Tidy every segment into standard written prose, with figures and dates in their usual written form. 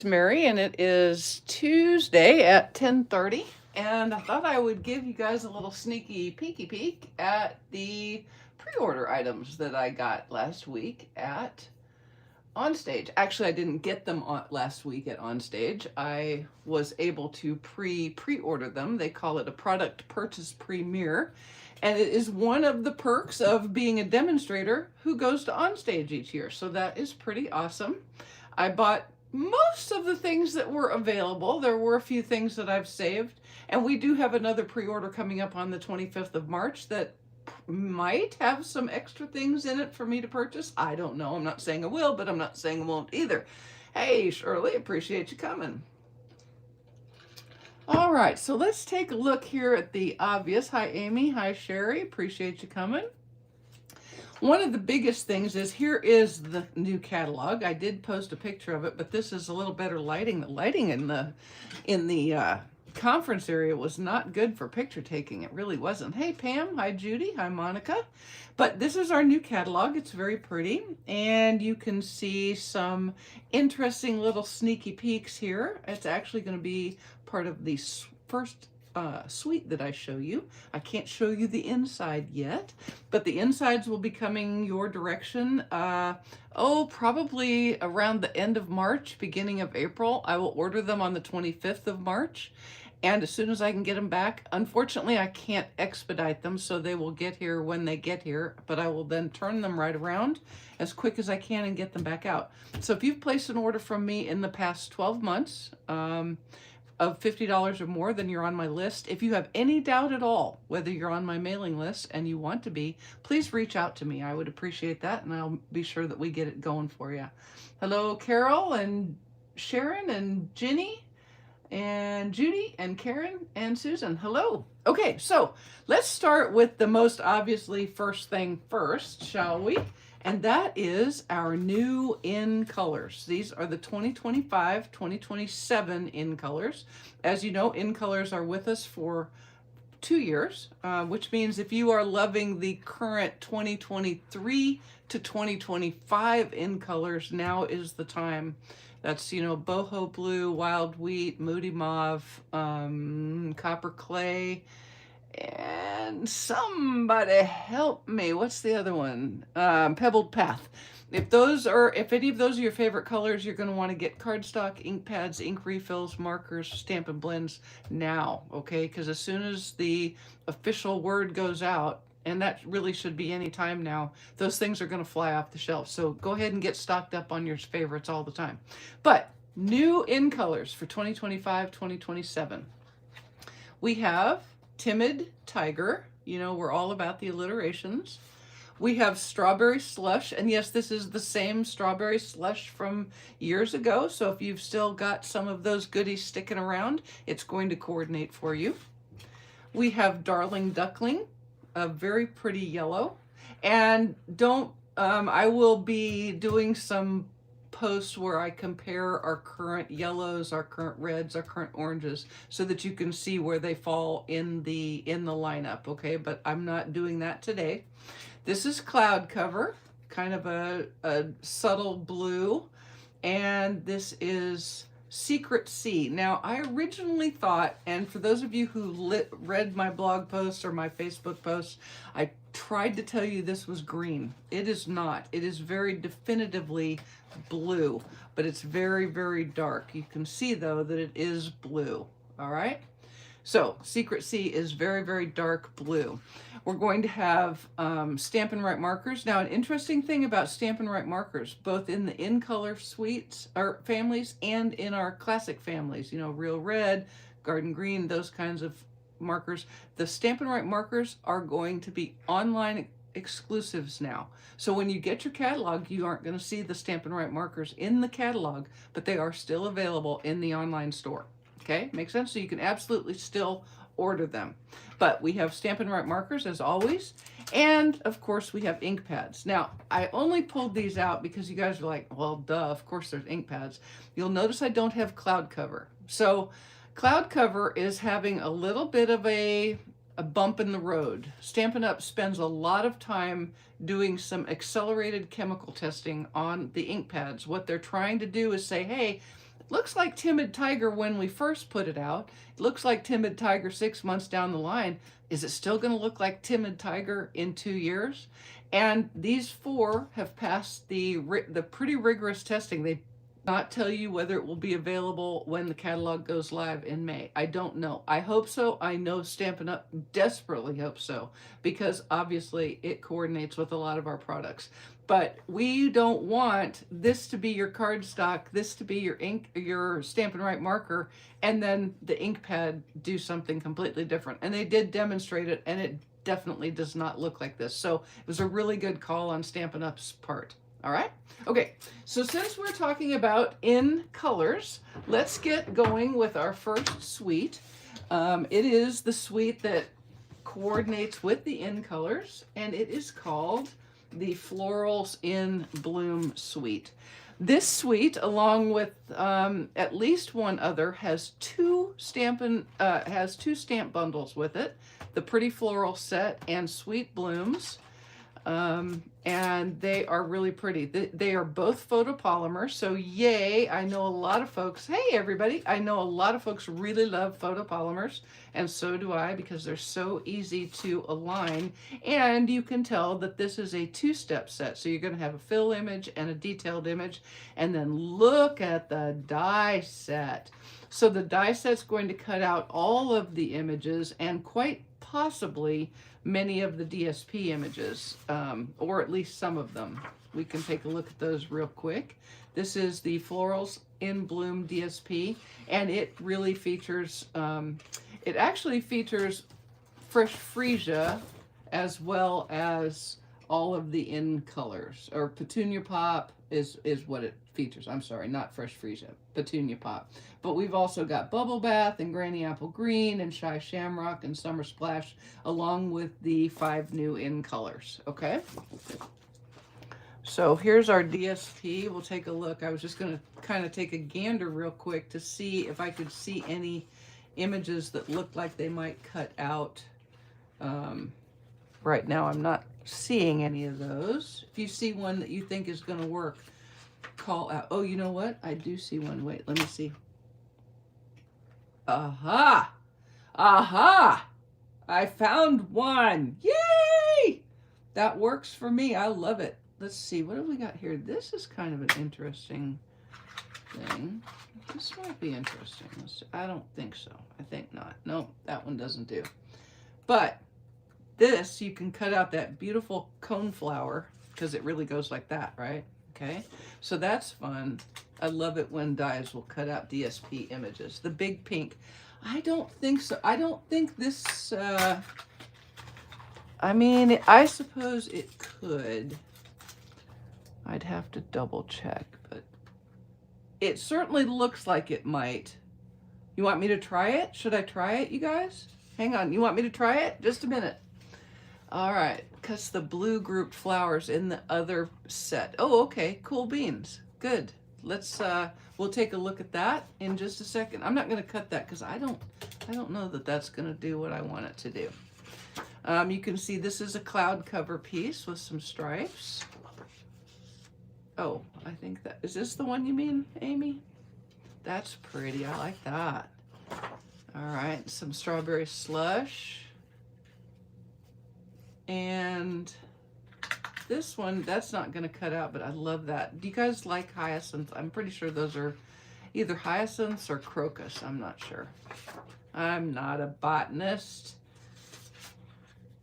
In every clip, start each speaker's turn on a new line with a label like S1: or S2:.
S1: Mary, and it is Tuesday at 10:30, and I thought I would give you guys a little sneaky peeky peek at the pre-order items that I got last week at Onstage. Actually, I didn't get them last week at Onstage. I was able to pre-order them. They call it a product purchase premiere, and it is one of the perks of being a demonstrator who goes to Onstage each year. So that is pretty awesome. I bought most of the things that were available. There were a few things that I've saved, and we do have another pre-order coming up on the 25th of March that might have some extra things in it for me to purchase. I don't know. I'm not saying I will, but I'm not saying I won't either. Hey, Shirley, appreciate you coming. All right, so let's take a look here at the obvious. Hi, Amy. Hi, Sherry. Appreciate you coming. One of the biggest things is here is the new catalog. I did post a picture of it, but this is a little better lighting. The lighting in the conference area was not good for picture taking. It really wasn't. Hey, Pam. Hi, Judy. Hi, Monica. But this is our new catalog. It's very pretty, and you can see some interesting little sneaky peeks here. It's actually going to be part of the first suite that I show you. I can't show you the inside yet, but the insides will be coming your direction. Probably around the end of March, beginning of April. I will order them on the 25th of March. And as soon as I can get them back, unfortunately, I can't expedite them, so they will get here when they get here, but I will then turn them right around as quick as I can and get them back out. So if you've placed an order from me in the past 12 months, of $50 or more, then you're on my list. If you have any doubt at all whether you're on my mailing list and you want to be, please reach out to me. I would appreciate that, and I'll be sure that we get it going for you. Hello, Carol and Sharon and Ginny and Judy and Karen and Susan. Hello. Okay, so let's start with the most obviously first thing first, shall we? And that is our new in colors. These are the 2025, 2027 in colors. As you know, in colors are with us for 2 years, which means if you are loving the current 2023 to 2025 in colors, now is the time. That's, boho blue, wild wheat, moody mauve, copper clay, and somebody help me. What's the other one? Pebbled Path. If any of those are your favorite colors, you're going to want to get cardstock, ink pads, ink refills, markers, Stampin' Blends now, okay? Because as soon as the official word goes out, and that really should be any time now, those things are going to fly off the shelf. So go ahead and get stocked up on your favorites all the time. But new in colors for 2025, 2027. We have Timid Tiger. We're all about the alliterations. We have Strawberry Slush, and yes, this is the same Strawberry Slush from years ago, so if you've still got some of those goodies sticking around, it's going to coordinate for you. We have Darling Duckling, a very pretty yellow, and I will be doing some posts where I compare our current yellows, our current reds, our current oranges, so that you can see where they fall in the lineup, okay? But I'm not doing that today. This is Cloud Cover, kind of a subtle blue, and this is Secret Sea. Now, I originally thought, and for those of you who read my blog posts or my Facebook posts, I tried to tell you this was green. It is not. It is very definitively blue, but it's very, very dark. You can see, though, that it is blue, all right? So, Secret Sea is very, very dark blue. We're going to have Stampin' Right markers. Now, an interesting thing about Stampin' Right markers, both in the in-color suites or families and in our classic families, Real Red, Garden Green, those kinds of markers, the Stampin' Right markers are going to be online exclusives now. So when you get your catalog, you aren't going to see the Stampin' Right markers in the catalog, but they are still available in the online store. Okay, makes sense? So you can absolutely still order them. But we have Stampin' Right markers as always, and of course we have ink pads. Now, I only pulled these out because you guys are like, well, duh, of course there's ink pads. You'll notice I don't have Cloud Cover. So Cloud Cover is having a little bit of a bump in the road. Stampin' Up! Spends a lot of time doing some accelerated chemical testing on the ink pads. What they're trying to do is say, hey, Looks like Timid Tiger when we first put it out. It looks like Timid Tiger 6 months down the line. Is it still going to look like Timid Tiger in 2 years? And these 4 have passed the pretty rigorous testing. They not tell you whether it will be available when the catalog goes live in May. I don't know. I hope so. I know Stampin' Up! Desperately hope so, because obviously it coordinates with a lot of our products. But we don't want this to be your cardstock, this to be your ink, your Stampin' Right marker, and then the ink pad do something completely different. And they did demonstrate it, and it definitely does not look like this. So it was a really good call on Stampin' Up's part. All right. Okay. So since we're talking about in colors, let's get going with our first suite. It is the suite that coordinates with the in colors, and it is called the Florals in Bloom suite. This suite, along with at least one other, has two stamp bundles with it: the Pretty Floral set and Sweet Blooms. And they are really pretty. They are both photopolymer, so yay. I know a lot of folks, hey everybody, I know a lot of folks really love photopolymers, and so do I, because they're so easy to align. And you can tell that this is a 2-step set, so you're going to have a fill image and a detailed image. And then look at the die set. So the die set's going to cut out all of the images, and quite possibly many of the DSP images, or at least some of them. We can take a look at those real quick. This is the Florals in Bloom DSP, and it really features, it actually features fresh freesia as well as all of the in colors, or Petunia Pop is what it features. I'm sorry, not fresh freesia, Petunia Pop. But we've also got Bubble Bath and Granny Apple Green and Shy Shamrock and Summer Splash, along with the 5 new in colors. Okay. So here's our DSP. We'll take a look. I was just going to kind of take a gander real quick to see if I could see any images that looked like they might cut out. Right now I'm not seeing any of those. If you see one that you think is going to work, call out. Oh, you know what? I do see one. Wait, let me see. Aha! Aha! I found one! Yay! That works for me. I love it. Let's see. What have we got here? This is kind of an interesting thing. This might be interesting. I don't think so. I think not. No, that one doesn't do. But this, you can cut out that beautiful cone flower, because it really goes like that, right? Okay, so that's fun. I love it when dies will cut out DSP images. The big pink, I don't think so. I don't think this, I mean, I suppose it could. I'd have to double check, but it certainly looks like it might. You want me to try it? Should I try it, you guys? Hang on, you want me to try it? Just a minute. All right, because the blue grouped flowers in the other set. Oh, okay, cool beans. Good. Let's we'll take a look at that in just a second. I'm not going to cut that because I don't know that that's going to do what I want it to do. You can see this is a cloud cover piece with some stripes. Oh, I think that is this the one you mean, Amy? That's pretty. I like that. All right, some strawberry slush. And this one, that's not going to cut out, but I love that. Do you guys like hyacinths? I'm pretty sure those are either hyacinths or crocus. I'm not sure. I'm not a botanist.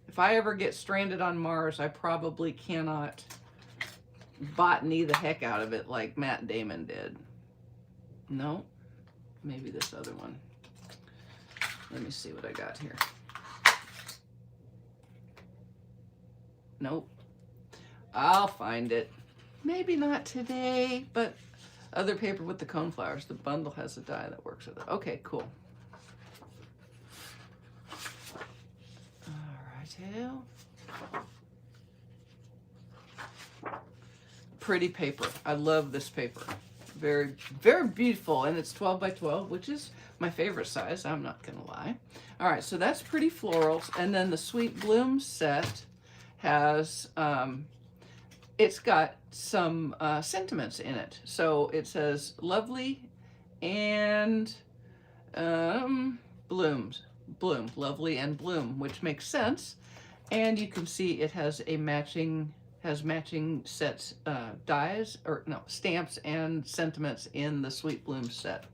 S1: If I ever get stranded on Mars, I probably cannot botany the heck out of it like Matt Damon did. No, maybe this other one. Let me see what I got here. Nope. I'll find it. Maybe not today, but other paper with the cone flowers. The bundle has a die that works with it. Okay, cool. All right. Pretty paper. I love this paper. Very, very beautiful. And it's 12 by 12, which is my favorite size. I'm not going to lie. All right, so that's Pretty Florals. And then the Sweet Bloom set has, it's got some sentiments in it. So it says, lovely and blooms. Bloom, lovely and bloom, which makes sense. And you can see it has a matching sets, dies, or no, stamps and sentiments in the Sweet Bloom set.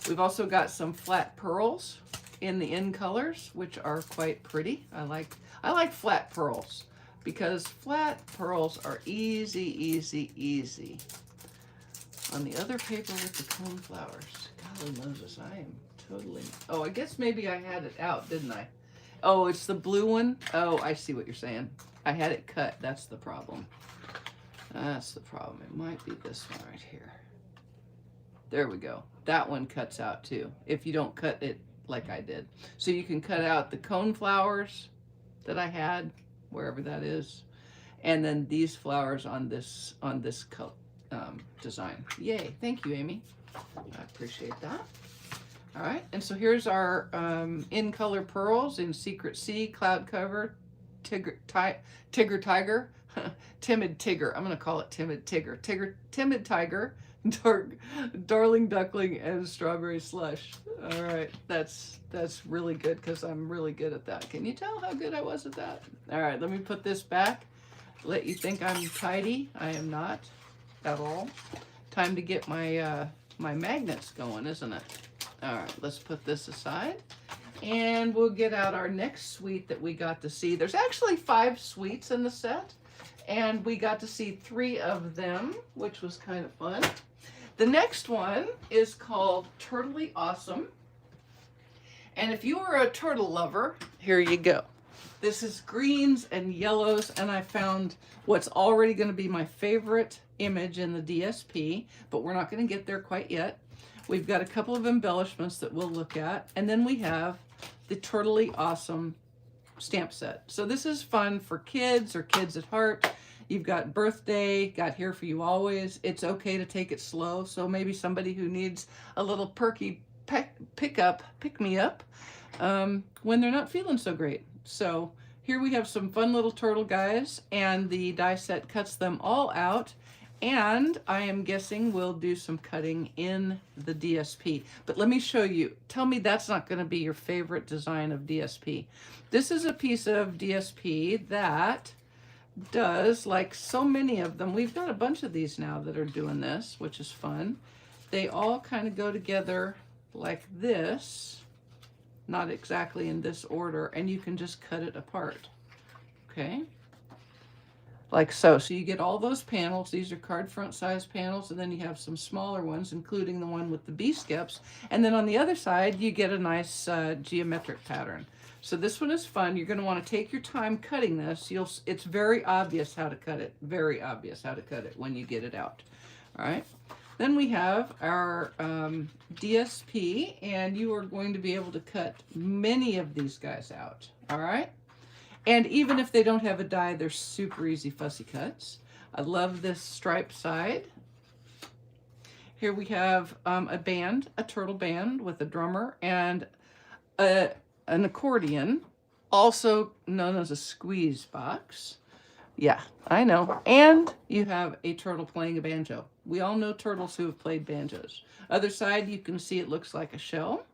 S1: We've also got some flat pearls in the in colors, which are quite pretty. I like flat pearls because flat pearls are easy, easy, easy. On the other paper with the cone flowers, golly Moses, I am totally, oh, I guess maybe I had it out, didn't I? Oh, it's the blue one? Oh, I see what you're saying. I had it cut, that's the problem. That's the problem. It might be this one right here. There we go. That one cuts out too, if you don't cut it like I did. So you can cut out the cone flowers that I had, wherever that is, and then these flowers on this color design. Yay, thank you, Amy. I appreciate that. All right, and so here's our in color pearls in Secret Sea, Cloud Cover, Tiger, Timid Tigger. I'm gonna call it Timid Tigger. Timid Tiger, Darling Duckling, and Strawberry Slush. All right, that's really good because I'm really good at that. Can you tell how good I was at that? All right, let me put this back. Let you think I'm tidy. I am not at all. Time to get my my magnets going, isn't it? All right, let's put this aside and we'll get out our next suite that we got to see. There's actually 5 suites in the set and we got to see 3 of them, which was kind of fun. The next one is called Turtly Awesome. And if you are a turtle lover, here you go. This is greens and yellows, and I found what's already going to be my favorite image in the DSP, but we're not going to get there quite yet. We've got a couple of embellishments that we'll look at, and then we have the Turtly Awesome stamp set. So this is fun for kids or kids at heart. You've got birthday, got Here For You Always. It's okay to take it slow, so maybe somebody who needs a little perky pick-me-up when they're not feeling so great. So here we have some fun little turtle guys, and the die set cuts them all out, and I am guessing we'll do some cutting in the DSP. But let me show you. Tell me that's not going to be your favorite design of DSP. This is a piece of DSP that does, like so many of them, we've got a bunch of these now that are doing this, which is fun. They all kind of go together like this. Not exactly in this order, and you can just cut it apart, okay? Like so. So you get all those panels. These are card front size panels, and then you have some smaller ones, including the one with the B-skips. And then on the other side, you get a nice geometric pattern. So this one is fun. You're going to want to take your time cutting this. It's very obvious how to cut it. Very obvious how to cut it when you get it out. All right. Then we have our DSP, and you are going to be able to cut many of these guys out, all right? And even if they don't have a die, they're super easy fussy cuts. I love this striped side. Here we have a band, a turtle band with a drummer and an accordion, also known as a squeeze box. Yeah, I know. And you have a turtle playing a banjo. We all know turtles who have played banjos. Other side, you can see it looks like a shell.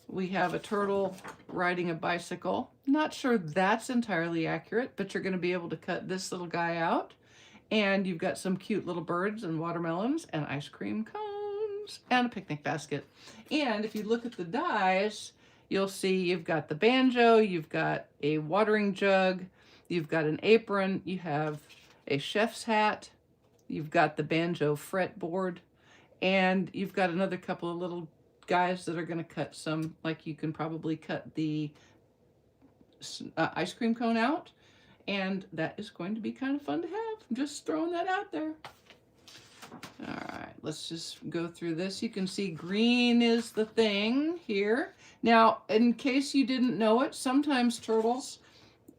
S1: We have a turtle riding a bicycle. Not sure that's entirely accurate, but you're going to be able to cut this little guy out. And you've got some cute little birds and watermelons and ice cream cones and a picnic basket. And if you look at the dies, you'll see you've got the banjo, you've got a watering jug, you've got an apron, you have a chef's hat, you've got the banjo fretboard, and you've got another couple of little guys that are going to cut some, like you can probably cut the ice cream cone out, and that is going to be kind of fun to have. I'm just throwing that out there. All right, let's just go through this. You can see green is the thing here. Now, in case you didn't know it, sometimes turtles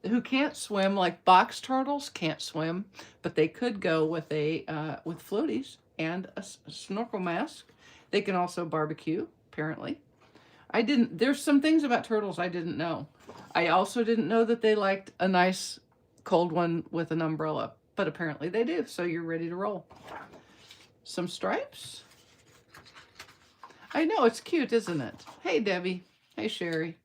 S1: who can't swim, like box turtles, can't swim, but they could go with a with floaties and a snorkel mask. They can also barbecue, apparently. There's some things about turtles I didn't know. I also didn't know that they liked a nice cold one with an umbrella, but apparently they do, so you're ready to roll. Some stripes. I know, it's cute, isn't it? Hey, Debbie. Hey, Sherry.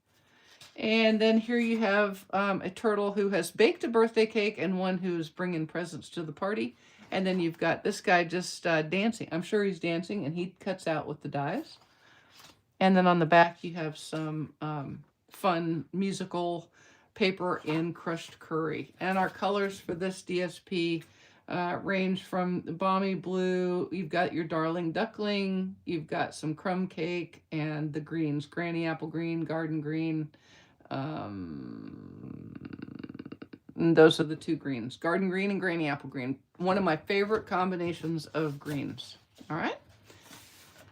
S1: And then here you have a turtle who has baked a birthday cake and one who's bringing presents to the party. And then you've got this guy just dancing. I'm sure he's dancing, and he cuts out with the dies. And then on the back, you have some fun musical paper in crushed curry. And our colors for this DSP range from the balmy blue, you've got your darling duckling, you've got some crumb cake, and the greens, granny apple green, garden green. And those are the two greens, garden green and granny apple green. One of my favorite combinations of greens. All right.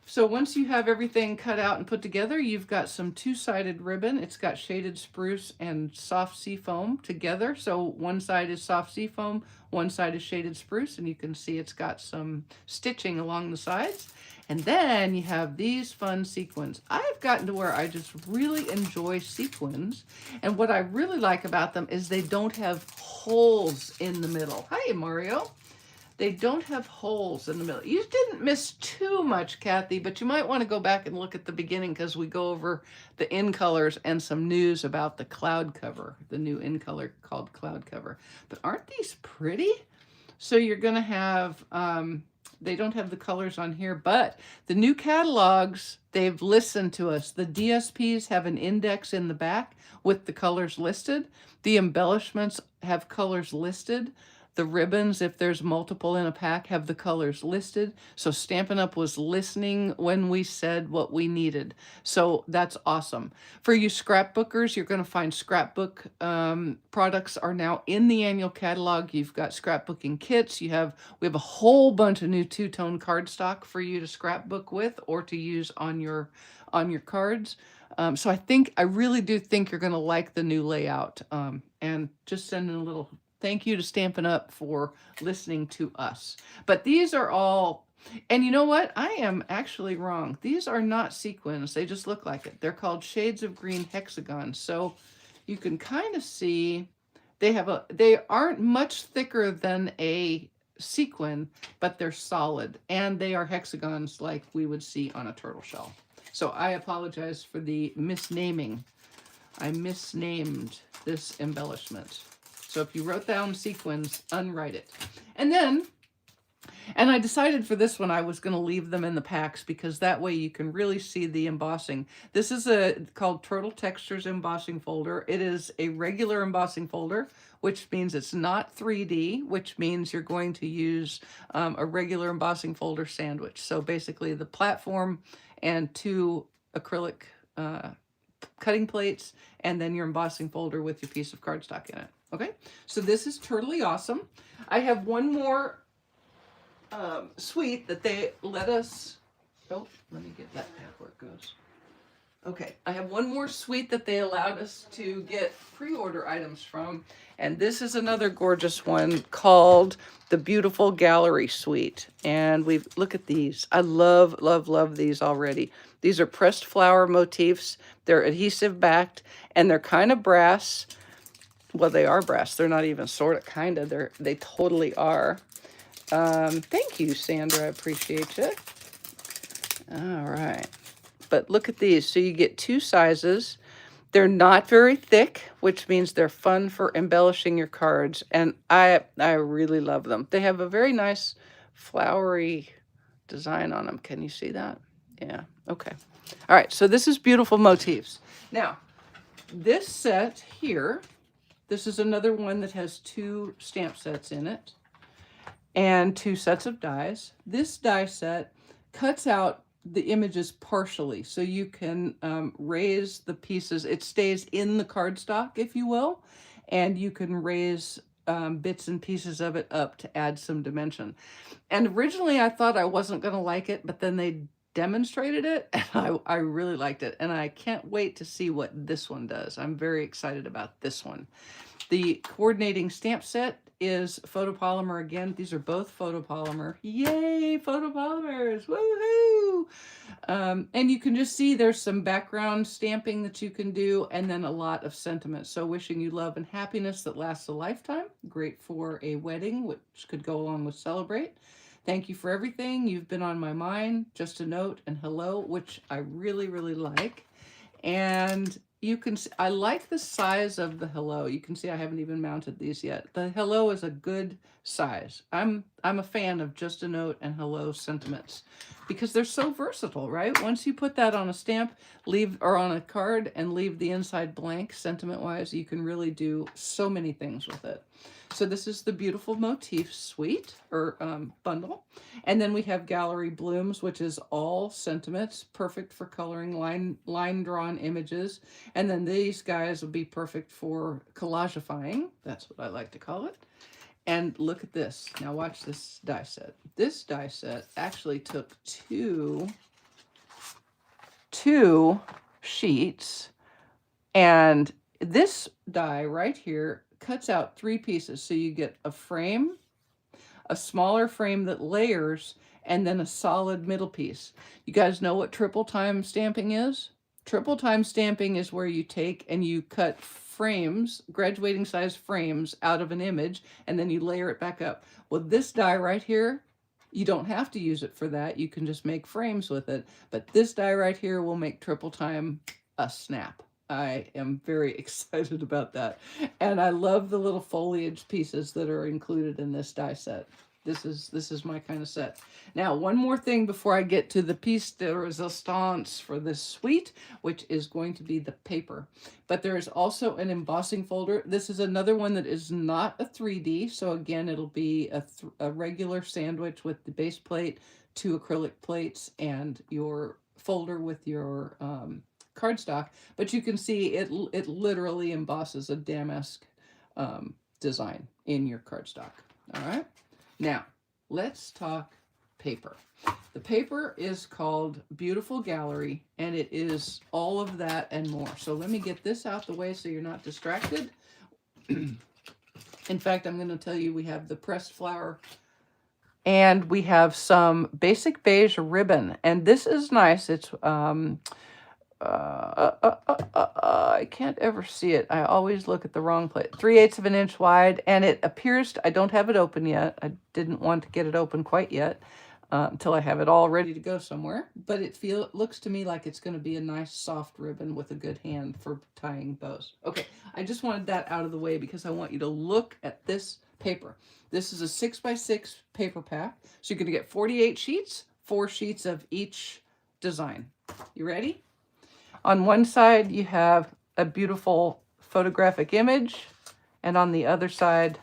S1: So once you have everything cut out and put together, you've got some two-sided ribbon. It's got shaded spruce and soft sea foam together. So one side is soft sea foam, one side is shaded spruce, and you can see it's got some stitching along the sides. And then you have these fun sequins. I've gotten to where I just really enjoy sequins. And what I really like about them is they don't have holes in the middle. Hi, Mario. They don't have holes in the middle. You didn't miss too much, Kathy, but you might want to go back and look at the beginning because we go over the in colors and some news about the cloud cover, the new in color called cloud cover. But aren't these pretty? So you're going to have, they don't have the colors on here, but the new catalogs, they've listened to us. The DSPs have an index in the back with the colors listed. The embellishments have colors listed. The ribbons, if there's multiple in a pack, have the colors listed. So Stampin' Up! Was listening when we said what we needed. So that's awesome. For you scrapbookers, you're going to find scrapbook products are now in the annual catalog. You've got scrapbooking kits. We have a whole bunch of new two-tone cardstock for you to scrapbook with or to use on your cards. So I really do think you're going to like the new layout. And just sending a little thank you to Stampin' Up! For listening to us. But these are all, and you know what? I am actually wrong. These are not sequins. They just look like it. They're called Shades of Green Hexagons. So you can kind of see they aren't much thicker than a sequin, but they're solid. And they are hexagons like we would see on a turtle shell. So I apologize for the misnaming. I misnamed this embellishment. So if you wrote down sequins, unwrite it. And I decided for this one I was going to leave them in the packs because that way you can really see the embossing. This is called Turtle Textures embossing folder. It is a regular embossing folder, which means it's not 3D, which means you're going to use a regular embossing folder sandwich. So basically the platform and two acrylic cutting plates, and then your embossing folder with your piece of cardstock in it. Okay, so this is totally awesome. I have one more suite that they let us, oh, let me get that back where it goes. Okay, I have one more suite that they allowed us to get pre-order items from, and this is another gorgeous one called the Beautiful Gallery Suite. And look at these. I love, love, love these already. These are pressed flower motifs. They're adhesive backed, and they're kind of brass. Well, they are brass. They're not even sort of, kind of. They totally are. Thank you, Sandra. I appreciate you. All right. But look at these. So you get two sizes. They're not very thick, which means they're fun for embellishing your cards. And I really love them. They have a very nice flowery design on them. Can you see that? Yeah. Okay. All right. So this is Beautiful Motifs. Now, this set here, this is another one that has two stamp sets in it and two sets of dies. This die set cuts out the images partially, so you can raise the pieces. It stays in the cardstock, if you will, and you can raise bits and pieces of it up to add some dimension. And originally I thought I wasn't going to like it, but then they demonstrated it, and I really liked it, and I can't wait to see what this one does. I'm very excited about this one. The coordinating stamp set is photopolymer again. These are both photopolymer. Yay, photopolymers! Woohoo! And you can just see there's some background stamping that you can do, and then a lot of sentiment. So wishing you love and happiness that lasts a lifetime. Great for a wedding, which could go along with celebrate. Thank you for everything. You've been on my mind. Just a note and hello, which I really, really like. And you can see, I like the size of the hello. You can see I haven't even mounted these yet. The hello is a good size. I'm a fan of just a note and hello sentiments because they're so versatile, right? Once you put that on a stamp, leave or on a card and leave the inside blank sentiment wise, you can really do so many things with it. So this is the Beautiful Motif Suite, or bundle. And then we have Gallery Blooms, which is all sentiments, perfect for coloring line drawn images. And then these guys will be perfect for collagifying. That's what I like to call it. And look at this. Now watch this die set. This die set actually took two sheets, and this die right here cuts out 3 pieces. So you get a frame, a smaller frame that layers, and then a solid middle piece. You guys know what triple time stamping is? Triple time stamping is where you take and you cut frames, graduating size frames out of an image, and then you layer it back up. Well, this die right here, you don't have to use it for that. You can just make frames with it. But this die right here will make triple time a snap. I am very excited about that. And I love the little foliage pieces that are included in this die set. This is my kind of set. Now, one more thing before I get to the piece de resistance for this suite, which is going to be the paper. But there is also an embossing folder. This is another one that is not a 3D. So again, it'll be a regular sandwich with the base plate, 2 acrylic plates, and your folder with your cardstock. But you can see it literally embosses a damask design in your cardstock. All right. Now, let's talk paper. The paper is called Beautiful Gallery, and it is all of that and more. So let me get this out the way so you're not distracted. In fact, I'm going to tell you we have the pressed flower, and we have some basic beige ribbon. And this is nice. It's I can't ever see it. I always look at the wrong place. 3/8 of an inch wide, and it appears I don't have it open yet. I didn't want to get it open quite yet until I have it all ready to go somewhere. But it looks to me like it's going to be a nice soft ribbon with a good hand for tying bows. Okay, I just wanted that out of the way because I want you to look at this paper. This is a 6x6 paper pack, so you're going to get 48 sheets, 4 sheets of each design. You ready? On one side, you have a beautiful photographic image, and on the other side,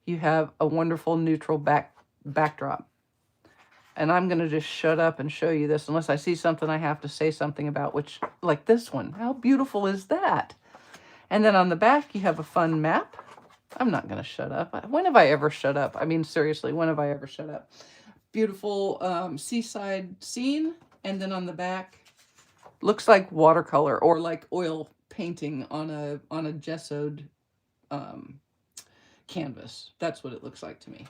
S1: you have a wonderful neutral backdrop. And I'm going to just shut up and show you this, unless I see something I have to say something about, which, like this one. How beautiful is that? And then on the back, you have a fun map. I'm not going to shut up. When have I ever shut up? I mean, seriously, when have I ever shut up? Beautiful seaside scene, and then on the back, looks like watercolor or like oil painting on a gessoed canvas. That's what it looks like to me.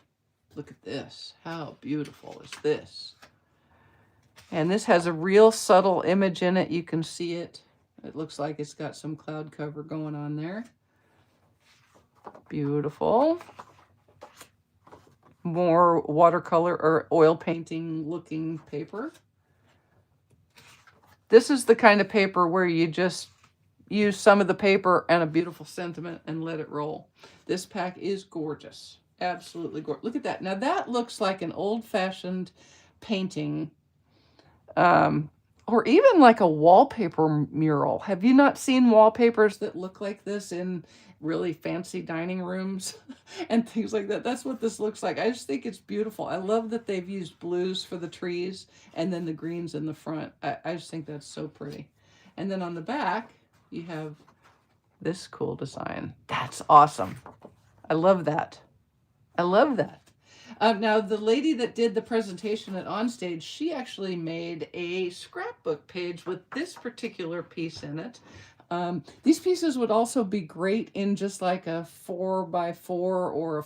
S1: Look at this. How beautiful is this? And this has a real subtle image in it. You can see it. It looks like it's got some cloud cover going on there. Beautiful. More watercolor or oil painting looking paper. This is the kind of paper where you just use some of the paper and a beautiful sentiment and let it roll. This pack is gorgeous. Absolutely gorgeous. Look at that. Now that looks like an old-fashioned painting, or even like a wallpaper mural. Have you not seen wallpapers that look like this in really fancy dining rooms and things like that? That's what this looks like. I just think it's beautiful. I love that they've used blues for the trees and then the greens in the front. I just think that's so pretty. And then on the back, you have this cool design. That's awesome. I love that. I love that. Now, the lady that did the presentation at Onstage, she actually made a scrapbook page with this particular piece in it. These pieces would also be great in just like a 4x4 or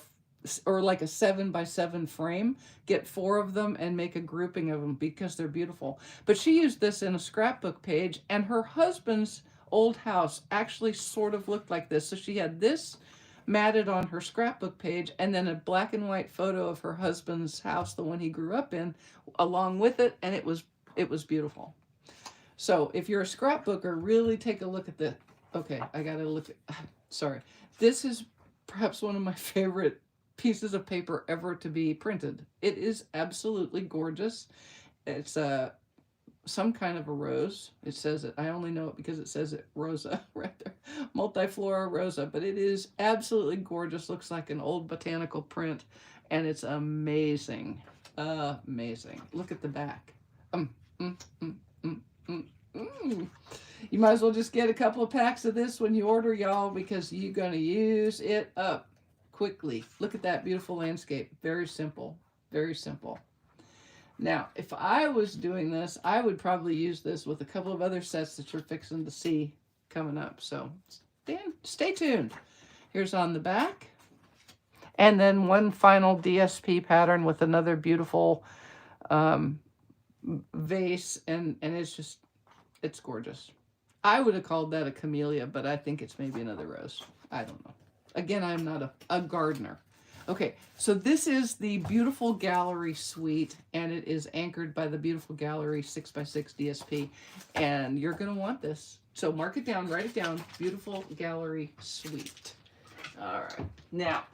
S1: like a 7x7 frame. Get 4 of them and make a grouping of them because they're beautiful. But she used this in a scrapbook page, and her husband's old house actually sort of looked like this. So she had this matted on her scrapbook page, and then a black and white photo of her husband's house, the one he grew up in, along with it, and it was beautiful. So if you're a scrapbooker, really take a look at the. Okay, I gotta look at. Sorry, this is perhaps one of my favorite pieces of paper ever to be printed. It is absolutely gorgeous. It's some kind of a rose. It says it. I only know it because it says it rosa right there. Multiflora rosa, but it is absolutely gorgeous. Looks like an old botanical print, and it's amazing. Amazing. Look at the back. Mm, mm, mm, mm. You might as well just get a couple of packs of this when you order, y'all, because you're going to use it up quickly. Look at that beautiful landscape. Very simple. Very simple. Now, if I was doing this, I would probably use this with a couple of other sets that you're fixing to see coming up. So stay tuned. Here's on the back. And then one final DSP pattern with another beautiful vase. And it's gorgeous. I would have called that a camellia, but I think it's maybe another rose. I don't know. Again, I'm not a gardener. Okay, so this is the Beautiful Gallery Suite, and it is anchored by the Beautiful Gallery 6x6 DSP, and you're going to want this. So mark it down, write it down, Beautiful Gallery Suite. All right, now,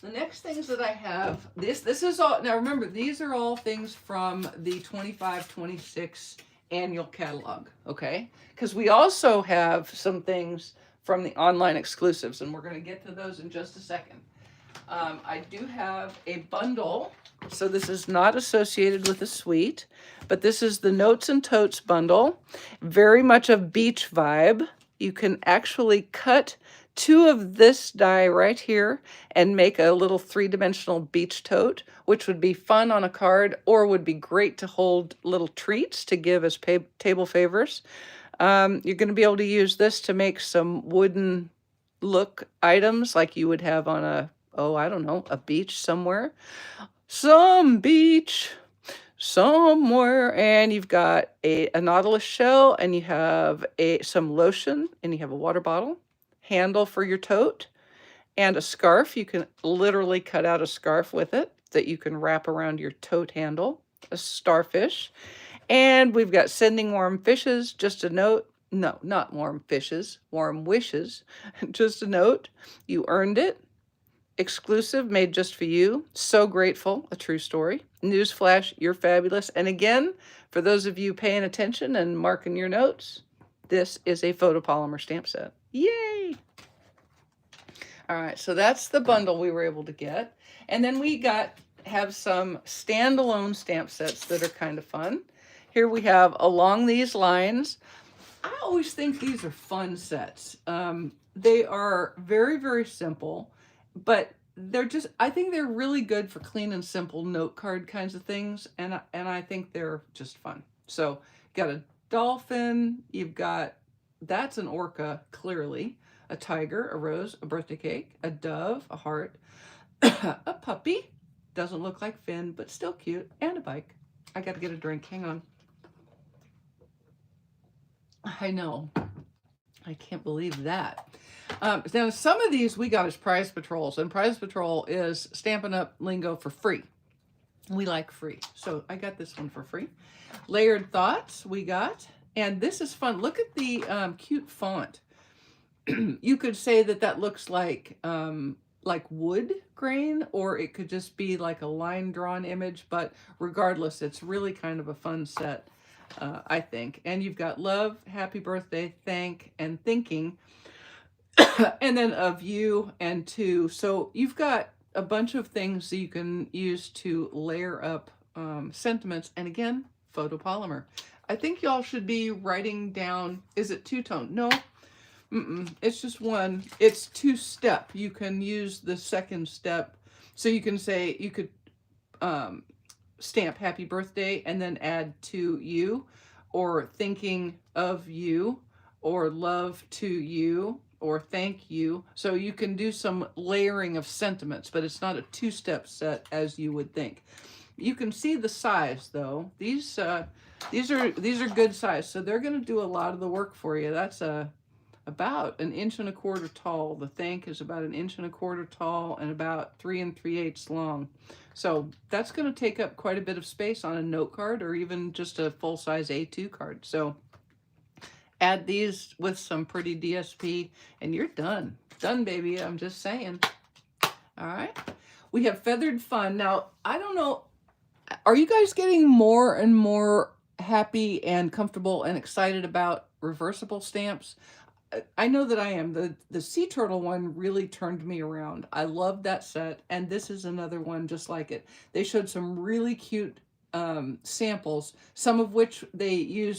S1: the next things that I have, this is all, now remember, these are all things from the 25-26 annual catalog, okay? Because we also have some things from the online exclusives, and we're going to get to those in just a second. I do have a bundle, so this is not associated with a suite, but this is the Notes and Totes bundle. Very much a beach vibe. You can actually cut two of this die right here and make a little three-dimensional beach tote, which would be fun on a card or would be great to hold little treats to give as table favors. You're going to be able to use this to make some wooden look items like you would have on a, oh, I don't know, a beach somewhere. Some beach somewhere. And you've got a Nautilus shell, and you have some lotion, and you have a water bottle, handle for your tote, and a scarf. You can literally cut out a scarf with it that you can wrap around your tote handle, a starfish. And we've got sending warm fishes, just a note. No, not warm fishes, warm wishes. Just a note. You earned it. Exclusive, made just for you. So grateful, a true story. Newsflash, you're fabulous. And again, for those of you paying attention and marking your notes, this is a photopolymer stamp set. Yay! All right, so that's the bundle we were able to get. And then we have some standalone stamp sets that are kind of fun. Here we have Along These Lines. I always think these are fun sets. They are very, very simple, but they're just, I think they're really good for clean and simple note card kinds of things, and I think they're just fun. So you've got a dolphin, you've got, that's an orca, clearly, a tiger, a rose, a birthday cake, a dove, a heart, a puppy, doesn't look like Finn, but still cute, and a bike. I got to get a drink, hang on. I know. I can't believe that. Now, some of these we got as prize patrols, and prize patrol is Stampin' Up! Lingo for free. We like free, so I got this one for free. Layered Thoughts we got, and this is fun. Look at the cute font. You could say that looks like wood grain, or it could just be like a line drawn image, but regardless, it's really kind of a fun set. I think. And you've got love, happy birthday, thank, and thinking, and then of you and to. So you've got a bunch of things that you can use to layer up sentiments. And again, photopolymer. I think y'all should be writing down, is it two-tone? No, it's just one. It's two-step. You can use the second step. So you can say, you could stamp happy birthday and then add to you, or thinking of you, or love to you, or thank you. So you can do some layering of sentiments, but it's not a two-step set as you would think. You can see the size though. These are good size, so they're going to do a lot of the work for you. That's a about 1.25 inches tall. The thank is about 1.25 inches tall and about 3 3/8 long. So that's going to take up quite a bit of space on a note card or even just a full-size A2 card. So add these with some pretty DSP and you're done. Done, baby. I'm just saying. All right. We have Feathered Fun. Now, I don't know, are you guys getting more and more happy and comfortable and excited about reversible stamps? I know that I am. The sea turtle one really turned me around. I love that set, and this is another one just like it. They showed some really cute samples, some of which they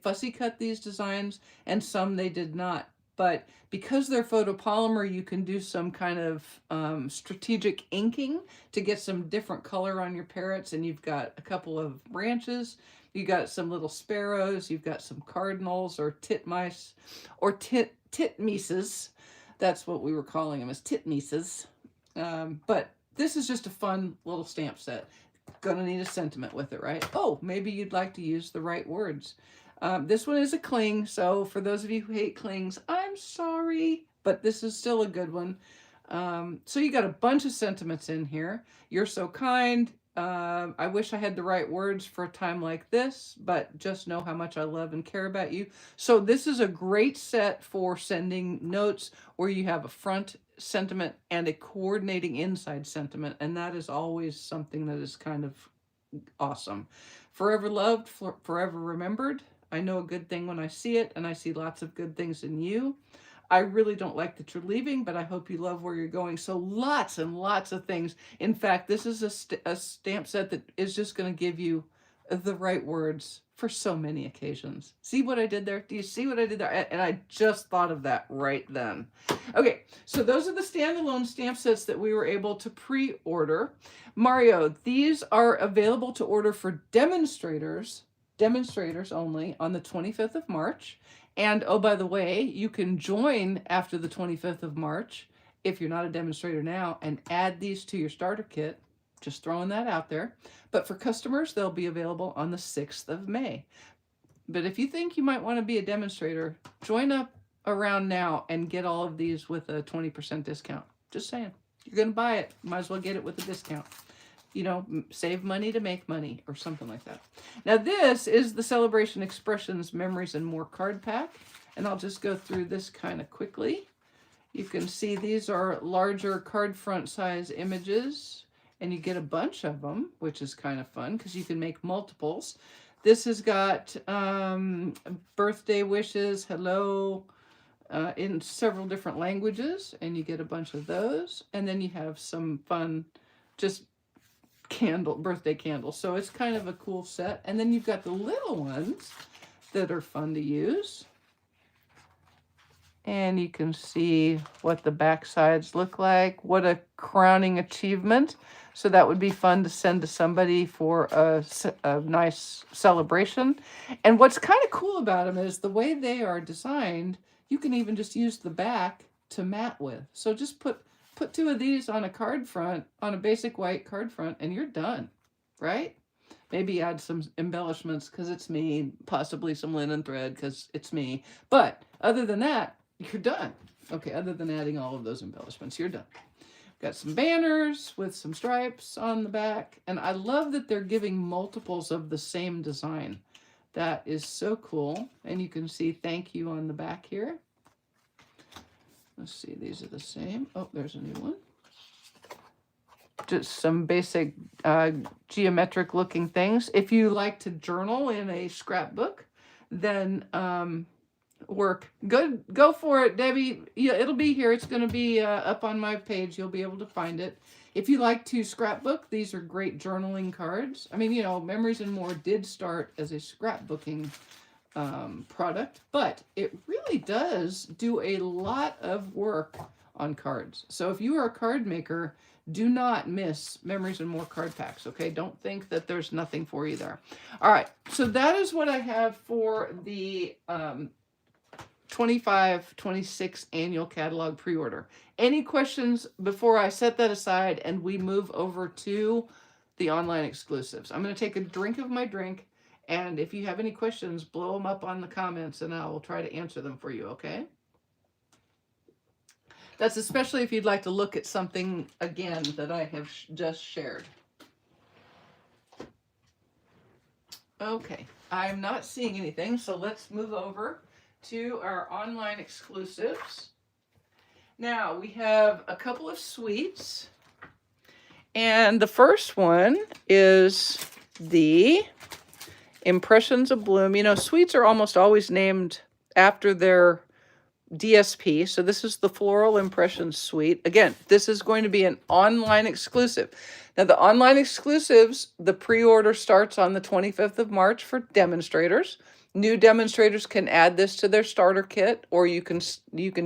S1: fussy cut these designs, and some they did not. But because they're photopolymer, you can do some kind of strategic inking to get some different color on your parrots, and you've got a couple of branches. You got some little sparrows, you've got some cardinals or titmice or titmices. That's what we were calling them, as titmices. But this is just a fun little stamp set. Gonna need a sentiment with it, right? Oh, maybe you'd like to use the right words. This one is a cling, so for those of you who hate clings, I'm sorry, but this is still a good one. So you got a bunch of sentiments in here. You're so kind. I wish I had the right words for a time like this, but just know how much I love and care about you. So this is a great set for sending notes where you have a front sentiment and a coordinating inside sentiment, and that is always something that is kind of awesome. Forever loved, forever remembered. I know a good thing when I see it, and I see lots of good things in you. I really don't like that you're leaving, but I hope you love where you're going. So lots and lots of things. In fact, this is a stamp set that is just going to give you the right words for so many occasions. See what I did there? Do you see what I did there? And I just thought of that right then. Okay, so those are the standalone stamp sets that we were able to pre-order. Mario, these are available to order for demonstrators only on the 25th of March. And oh, by the way, you can join after the 25th of March if you're not a demonstrator now and add these to your starter kit. Just throwing that out there. But for customers, they'll be available on the 6th of May. But if you think you might want to be a demonstrator, join up around now and get all of these with a 20% discount. Just saying. You're going to buy it. Might as well get it with a discount. You know, save money to make money or something like that. Now this is the Celebration Expressions Memories and More card pack. And I'll just go through this kind of quickly. You can see these are larger card front size images. And you get a bunch of them, which is kind of fun because you can make multiples. This has got birthday wishes, hello, in several different languages. And you get a bunch of those. And then you have some fun, just birthday candles. So it's kind of a cool set. And then you've got the little ones that are fun to use. And you can see what the back sides look like. What a crowning achievement. So that would be fun to send to somebody for a nice celebration. And what's kind of cool about them is the way they are designed, you can even just use the back to mat with. So just put 2 of these on a card front, on a basic white card front, and you're done, right? Maybe add some embellishments because it's me, possibly some linen thread because it's me. But other than that, you're done. Okay, other than adding all of those embellishments, you're done. Got some banners with some stripes on the back. And I love that they're giving multiples of the same design. That is so cool. And you can see thank you on the back here. Let's see, these are the same. Oh, there's a new one. Just some basic geometric looking things. If you like to journal in a scrapbook, then go for it, Debbie. Yeah, it'll be here. It's going to be up on my page. You'll be able to find it. If you like to scrapbook, these are great journaling cards. I mean, you know, Memories and More did start as a scrapbooking product, but it really does do a lot of work on cards. So if you are a card maker, do not miss Memories and More card packs, okay? Don't think that there's nothing for you there. All right, so that is what I have for the 25-26 annual catalog pre-order. Any questions before I set that aside and we move over to the online exclusives? I'm going to take a drink of my drink. And if you have any questions, blow them up on the comments and I will try to answer them for you, okay? That's especially if you'd like to look at something again that I have just shared. Okay, I'm not seeing anything, so let's move over to our online exclusives. Now we have a couple of suites, and the first one is the Impressions of Bloom. You know, suites are almost always named after their DSP. So this is the Floral Impressions Suite. Again, this is going to be an online exclusive. Now the online exclusives, the pre-order starts on the 25th of March for demonstrators. New demonstrators can add this to their starter kit, or you can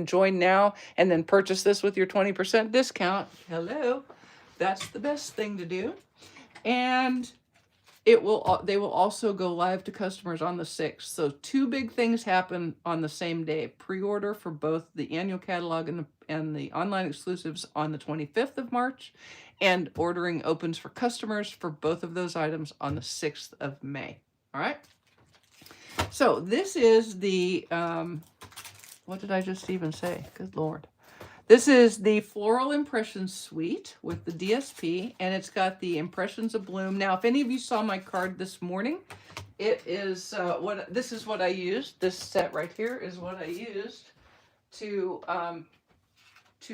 S1: join now and then purchase this with your 20% discount. Hello. That's the best thing to do. And they will also go live to customers on the 6th. So 2 big things happen on the same day. Pre-order for both the annual catalog and the online exclusives on the 25th of March, and ordering opens for customers for both of those items on the 6th of May. All right. So this is the, what did I just even say? Good Lord. This is the Floral Impressions Suite with the DSP, and it's got the Impressions of Bloom. Now, if any of you saw my card this morning, it is this is what I used. This set right here is what I used to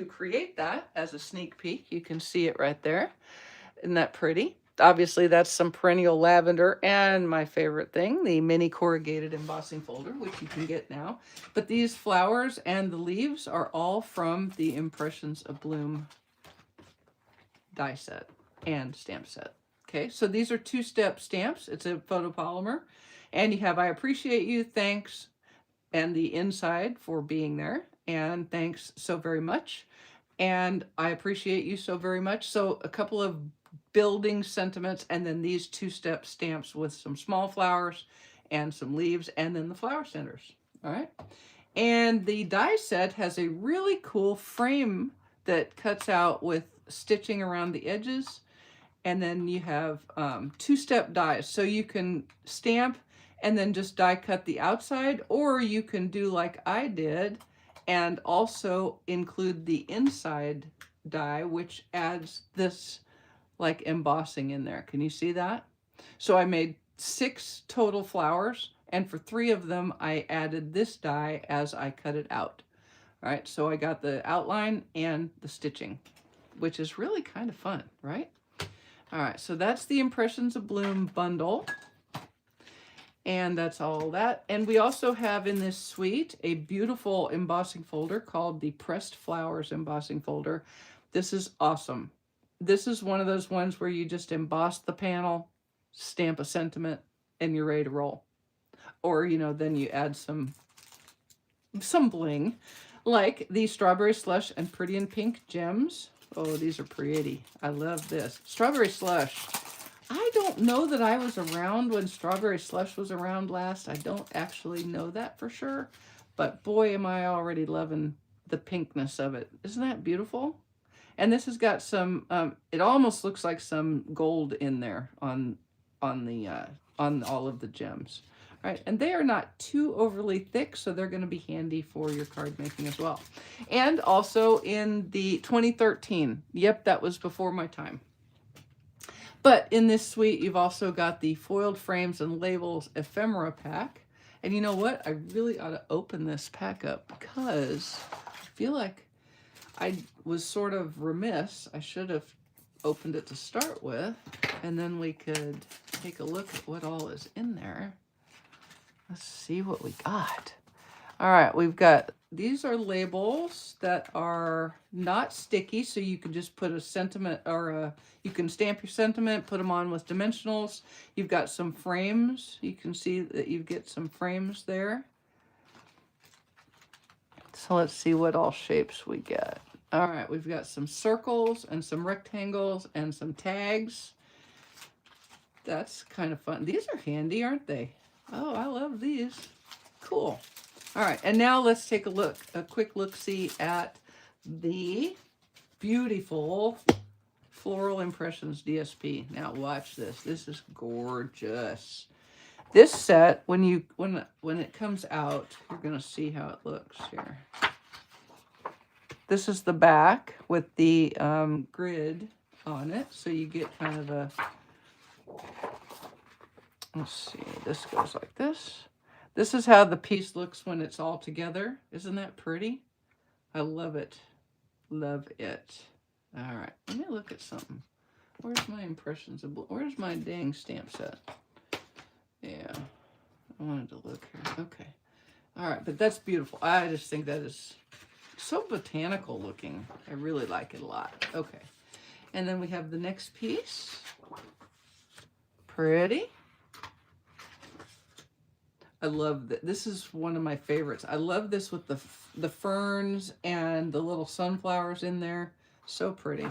S1: create that as a sneak peek. You can see it right there. Isn't that pretty? Obviously, that's some perennial lavender, and my favorite thing, the mini corrugated embossing folder, which you can get now. But these flowers and the leaves are all from the Impressions of Bloom die set and stamp set. Okay, so these are 2-step stamps. It's a photopolymer, and you have I appreciate you, thanks, and the inside for being there, and thanks so very much, and I appreciate you so very much. So a couple of building sentiments, and then these 2-step stamps with some small flowers and some leaves, and then the flower centers. All right. And the die set has a really cool frame that cuts out with stitching around the edges. And then you have 2-step dies. So you can stamp and then just die cut the outside, or you can do like I did and also include the inside die, which adds this like embossing in there. Can you see that? So I made 6 total flowers, and for 3 of them I added this die as I cut it out. All right, so I got the outline and the stitching, which is really kind of fun, right? All right, so that's the Impressions of Bloom bundle, and that's all that. And we also have in this suite a beautiful embossing folder called the Pressed Flowers embossing folder. This is awesome. This is one of those ones where you just emboss the panel, stamp a sentiment, and you're ready to roll. Or, you know, then you add some bling, like the Strawberry Slush and Pretty in Pink gems. Oh, these are pretty. I love this. Strawberry Slush. I don't know that I was around when Strawberry Slush was around last. I don't actually know that for sure. But boy, am I already loving the pinkness of it. Isn't that beautiful? And this has got some, it almost looks like some gold in there on all of the gems. All right, and they are not too overly thick, so they're going to be handy for your card making as well. And also in the 2013, yep, that was before my time. But in this suite, you've also got the Foiled Frames and Labels Ephemera pack. And you know what? I really ought to open this pack up because I feel like I was sort of remiss. I should have opened it to start with, and then we could take a look at what all is in there. Let's see what we got. All right, we've got, these are labels that are not sticky, so you can just put a sentiment, or you can stamp your sentiment, put them on with dimensionals. You've got some frames. You can see that you get some frames there. So let's see what all shapes we get. All right, we've got some circles and some rectangles and some tags. That's kind of fun. These are handy, aren't they? Oh, I love these. Cool. All right, and now let's take a quick look-see at the beautiful Floral Impressions DSP. Now watch this. This is gorgeous. This set, when it comes out, you're gonna see how it looks here. This is the back with the grid on it. So you get kind of a, let's see, this goes like this. This is how the piece looks when it's all together. Isn't that pretty? I love it. Love it. All right, let me look at something. Where's my impressions of, where's my dang stamp set? Yeah, I wanted to look here. Okay. All right, but that's beautiful. I just think that is so botanical looking. I really like it a lot. Okay. And then we have the next piece. Pretty. I love that. This is one of my favorites. I love this with the ferns and the little sunflowers in there. So pretty.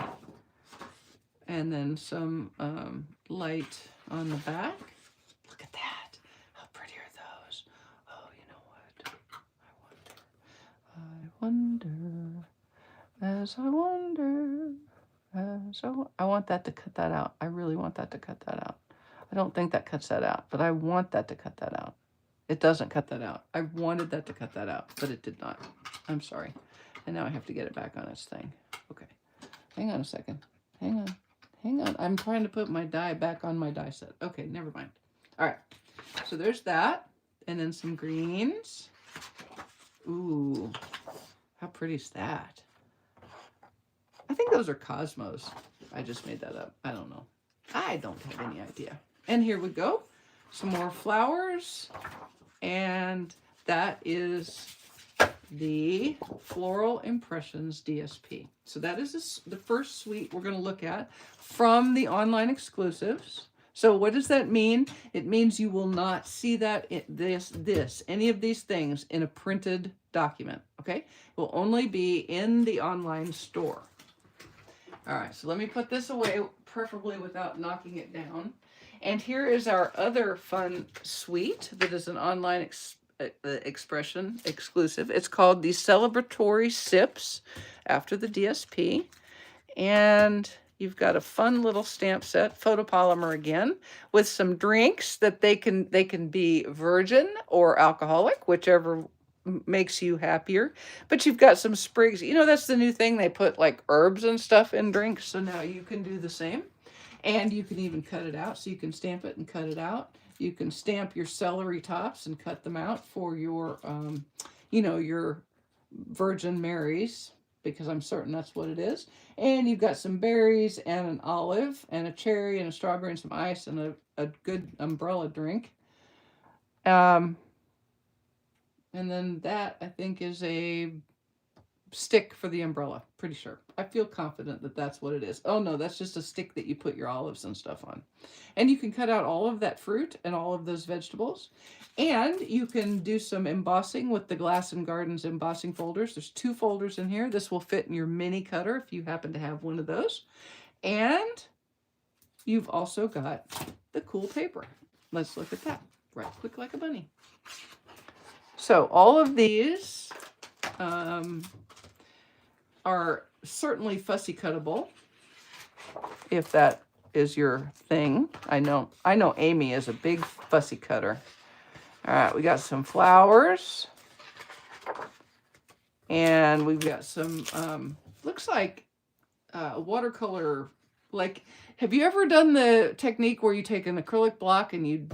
S1: And then some light on the back. Look at that. How pretty are those? Oh, you know what? I wonder, as I wonder, I want that to cut that out. I really want that to cut that out. I don't think that cuts that out, but I want that to cut that out. It doesn't cut that out. I wanted that to cut that out, but it did not. I'm sorry. And now I have to get it back on its thing. Okay. Hang on a second. Hang on. Hang on. I'm trying to put my die back on my die set. Okay, never mind. All right. So there's that. And then some greens. Ooh. How pretty is that? I think those are Cosmos. I just made that up. I don't know. I don't have any idea. And here we go. Some more flowers. And that is the Floral Impressions DSP. So that is the first suite we're going to look at from the online exclusives. So what does that mean? It means you will not see that any of these things in a printed document, okay? It will only be in the online store. All right, so let me put this away, preferably without knocking it down. And here is our other fun suite that is an online expression exclusive. It's called the Celebratory Sips after the DSP. And you've got a fun little stamp set, photopolymer again, with some drinks that they can be virgin or alcoholic, whichever makes you happier. But you've got some sprigs. You know, that's the new thing. They put like herbs and stuff in drinks. So now you can do the same. And you can even cut it out. So you can stamp it and cut it out. You can stamp your celery tops and cut them out for your, you know, your Virgin Marys, because I'm certain that's what it is. And you've got some berries and an olive and a cherry and a strawberry and some ice and a good umbrella drink. And then that, I think, is a stick for the umbrella. Pretty sure. I feel confident that that's what it is. Oh no, that's just a stick that you put your olives and stuff on. And you can cut out all of that fruit and all of those vegetables. And you can do some embossing with the Glass and Gardens embossing folders. There's 2 folders in here. This will fit in your mini cutter if you happen to have one of those. And you've also got the cool paper. Let's look at that. Right quick like a bunny. So all of these are certainly fussy cuttable, if that is your thing. I know Amy is a big fussy cutter. All right, we got some flowers, and we've got some looks like watercolor. Like, have you ever done the technique where you take an acrylic block and you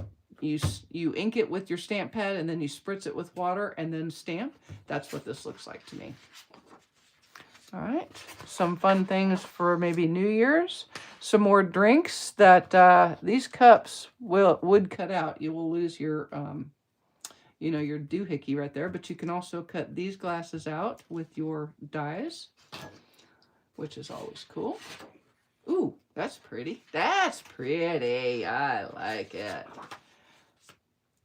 S1: ink it with your stamp pad and then you spritz it with water and then stamp? That's what this looks like to me. All right, some fun things for maybe New Year's. Some more drinks that these cups would cut out. You will lose your, you know, your doohickey right there. But you can also cut these glasses out with your dies, which is always cool. Ooh, that's pretty. That's pretty. I like it.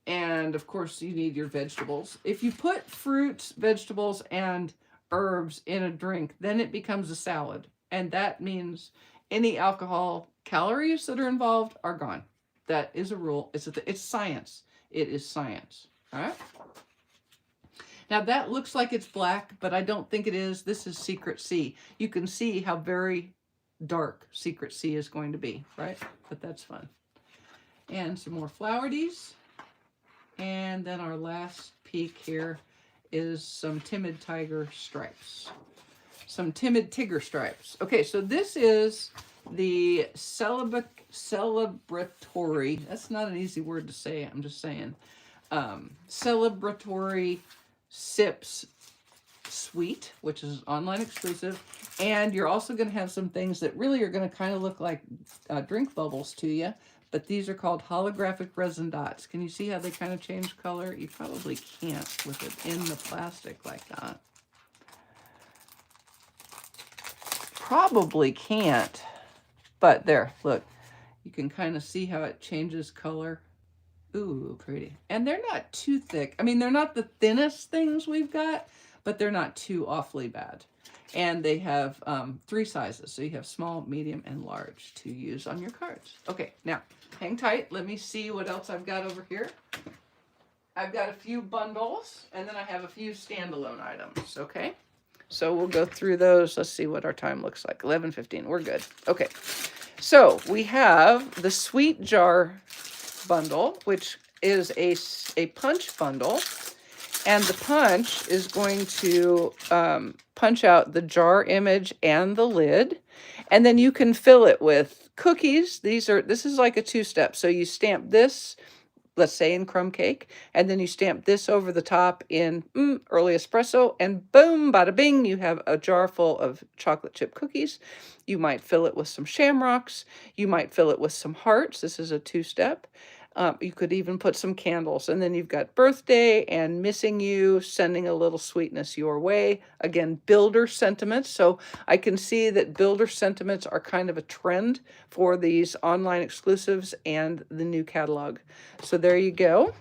S1: And of course, you need your vegetables. If you put fruits, vegetables, and herbs in a drink, then it becomes a salad. And that means any alcohol calories that are involved are gone. That is a rule. It's science. It is science. All right. Now that looks like it's black, but I don't think it is. This is Secret Sea. You can see how very dark Secret Sea is going to be, right? But that's fun. And some more flowerdies. And then our last peek here is some Timid Tiger stripes. some timid Tigger stripes. Okay, so this is the celebratory, that's not an easy word to say, I'm just saying, celebratory Sips Suite, which is online exclusive. And you're also going to have some things that really are going to kind of look like drink bubbles to you. But these are called holographic resin dots. Can you see how they kind of change color? You probably can't with it in the plastic like that. Probably can't. But there, look. You can kind of see how it changes color. Ooh, pretty. And they're not too thick. I mean, they're not the thinnest things we've got, but they're not too awfully bad. And they have 3 sizes. So you have small, medium, and large to use on your cards. Okay, now, hang tight. Let me see what else I've got over here. I've got a few bundles, and then I have a few standalone items, okay? So we'll go through those. Let's see what our time looks like. 11:15, we're good. Okay, so we have the Sweet Jar bundle, which is a punch bundle. And the punch is going to punch out the jar image and the lid. And then you can fill it with cookies. This is like a 2-step. So you stamp this, let's say in crumb cake, and then you stamp this over the top in early espresso, and boom, bada bing, you have a jar full of chocolate chip cookies. You might fill it with some shamrocks. You might fill it with some hearts. This is a 2-step. You could even put some candles, and then you've got birthday and missing you, sending a little sweetness your way. Again, builder sentiments. So I can see that builder sentiments are kind of a trend for these online exclusives and the new catalog. So there you go.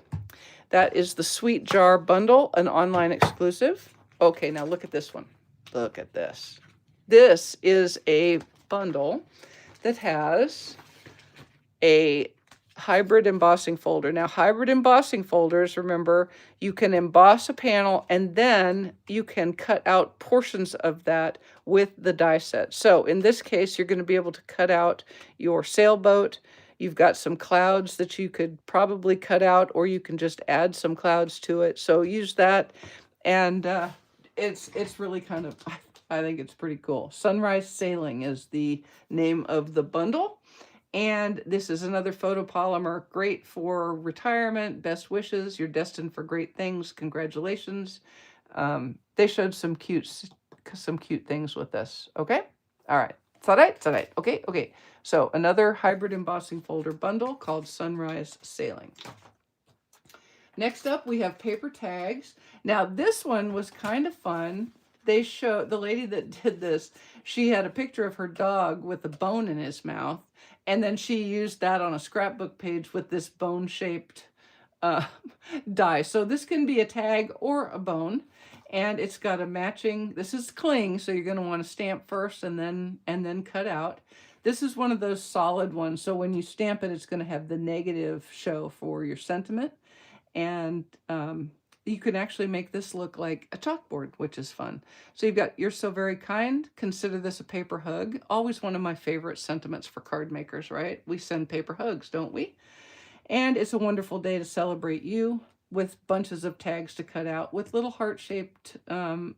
S1: That is the Sweet Jar bundle, an online exclusive. Okay, now look at this one. Look at this. This is a bundle that has a hybrid embossing folder. Now, hybrid embossing folders, remember, you can emboss a panel and then you can cut out portions of that with the die set. So in this case, you're going to be able to cut out your sailboat. You've got some clouds that you could probably cut out, or you can just add some clouds to it. So use that, and it's really kind of, I think it's pretty cool. Sunrise Sailing is the name of the bundle. And this is another photopolymer, great for retirement, best wishes, you're destined for great things, congratulations. They showed some cute things with this, okay? All right, it's all right, it's all right, okay, okay. So another hybrid embossing folder bundle called Sunrise Sailing. Next up, we have paper tags. Now this one was kind of fun. They show the lady that did this, she had a picture of her dog with a bone in his mouth. And then she used that on a scrapbook page with this bone-shaped die. So this can be a tag or a bone. And it's got a matching, this is cling, so you're going to want to stamp first and then cut out. This is one of those solid ones. So when you stamp it, it's going to have the negative show for your sentiment. And you can actually make this look like a chalkboard, which is fun. So you've got "You're so very kind. Consider this a paper hug." Always one of my favorite sentiments for card makers, right? We send paper hugs, don't we? And "It's a wonderful day to celebrate you," with bunches of tags to cut out with little heart-shaped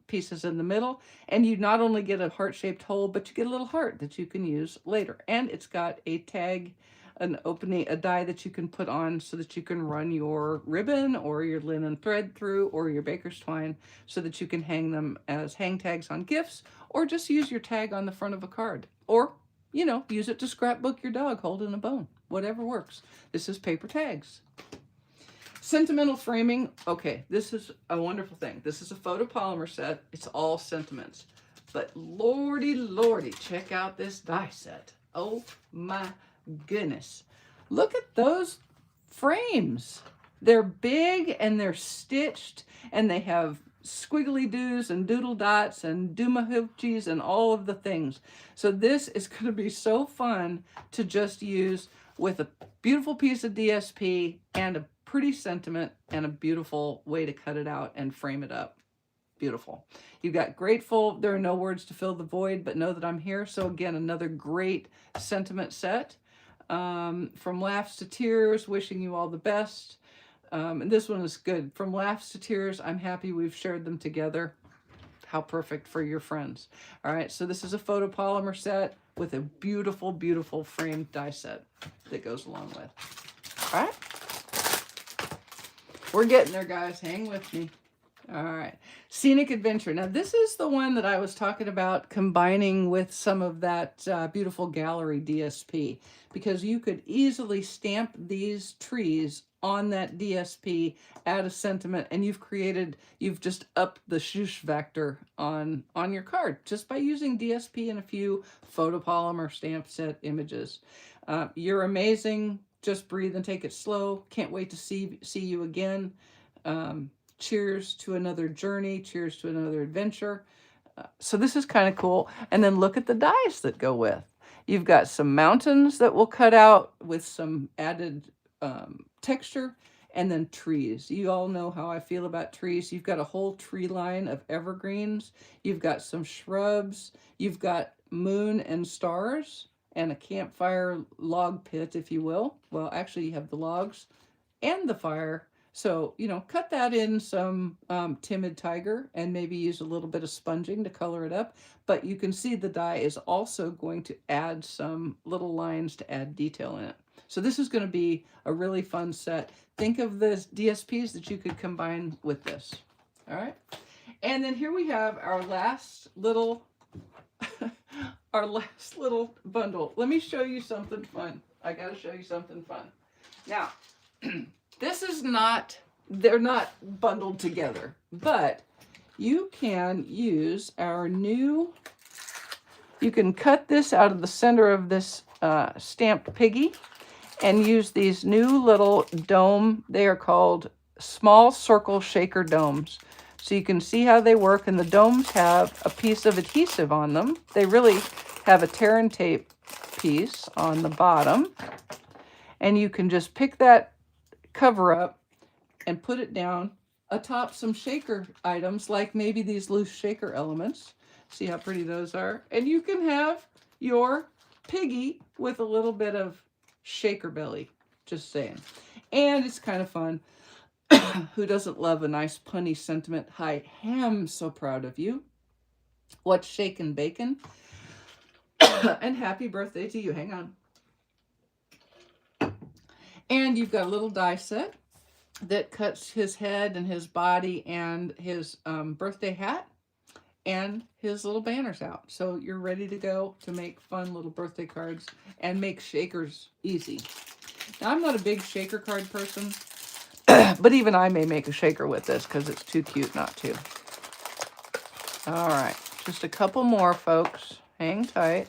S1: pieces in the middle. And you not only get a heart-shaped hole, but you get a little heart that you can use later. And it's got a tag, an opening, a die that you can put on so that you can run your ribbon or your linen thread through, or your baker's twine, so that you can hang them as hang tags on gifts, or just use your tag on the front of a card, or, you know, use it to scrapbook your dog holding a bone. Whatever works. This is paper tags. Sentimental framing. Okay, this is a wonderful thing. This is a photopolymer set. It's all sentiments. But lordy, lordy, check out this die set. Oh my goodness. Look at those frames. They're big and they're stitched, and they have squiggly doos and doodle dots and doomahoochies and all of the things. So this is going to be so fun to just use with a beautiful piece of DSP and a pretty sentiment and a beautiful way to cut it out and frame it up. Beautiful. You've got grateful. There are no words to fill the void, but know that I'm here. So again, another great sentiment set. From laughs to tears, wishing you all the best. And this one is good. From laughs to tears, I'm happy we've shared them together. how perfect for your friends. All right, so this is a photopolymer set with a beautiful, beautiful framed die set that goes along with. All right, we're getting there, guys. Hang with me. All right, Scenic Adventure. Now, this is the one that I was talking about combining with some of that beautiful gallery DSP, because you could easily stamp these trees on that DSP, add a sentiment, and you've just upped the swoosh factor on your card just by using DSP and a few photopolymer stamp set images. You're amazing. Just breathe and take it slow. Can't wait to see you again. Cheers to another journey. Cheers to another adventure. So this is kind of cool. And then look at the dies that go with. You've got some mountains that will cut out with some added texture, and then trees. You all know how I feel about trees. You've got a whole tree line of evergreens. You've got some shrubs. You've got moon and stars and a campfire log pit, if you will. Well, actually, you have the logs and the fire. So, you know, cut that in some Timid Tiger and maybe use a little bit of sponging to color it up. But you can see the die is also going to add some little lines to add detail in it. So this is going to be a really fun set. Think of the DSPs that you could combine with this. All right. And then here we have our last little, our last little bundle. Let me show you something fun. I got to show you something fun. Now, this is not, they're not bundled together, but you can use our new, you can cut this out of the center of this stamped piggy and use these new little dome. They are called small circle shaker domes. So you can see how they work, and the domes have a piece of adhesive on them. They really have a tear and tape piece on the bottom. And you can just pick that cover up and put it down atop some shaker items, like maybe these loose shaker elements. See how pretty those are? And you can have your piggy with a little bit of shaker belly, just saying. And it's kind of fun. Who doesn't love a nice punny sentiment? I am so proud of you. What's shakin' bacon? And happy birthday to you. Hang on. And you've got a little die set that cuts his head and his body and his birthday hat and his little banners out. So you're ready to go to make fun little birthday cards and make shakers easy. Now, I'm not a big shaker card person, but even I may make a shaker with this because it's too cute not to. All right, just a couple more, folks. Hang tight.